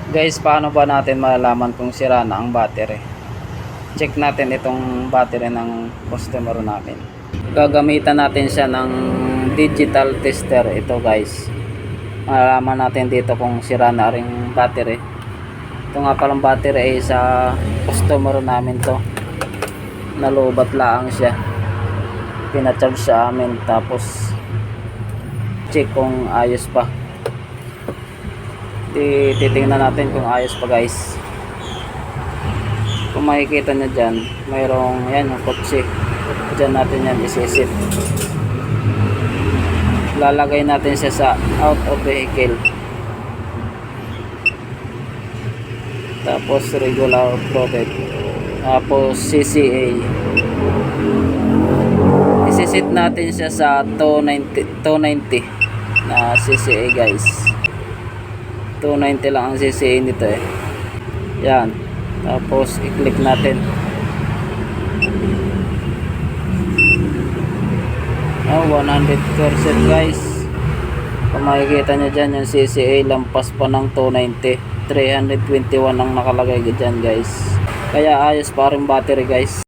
Guys, paano ba natin malalaman kung sira na ang battery? Check natin itong battery ng customer namin. Gagamitan natin siya ng digital tester. Ito guys, malalaman natin dito kung sira na ring battery. Ito nga palang battery ay sa customer namin to. Nalubat lang siya. Pinacharge sa amin, tapos check kung ayos pa. Titingnan natin kung ayos pa guys. Kung makikita nyo dyan, mayroong yan yung kotse, dyan natin yan isisit. Lalagay natin siya sa out of vehicle, tapos regular floated, tapos CCA. Isisit natin siya sa 290 na CCA guys. 290 lang ang CCA nito eh. Yan. Tapos i-click natin. 100% guys. Kung makikita nyo dyan, yung CCA lampas pa ng 290. 321 ang nakalagay dyan guys. Kaya ayos pa rin battery guys.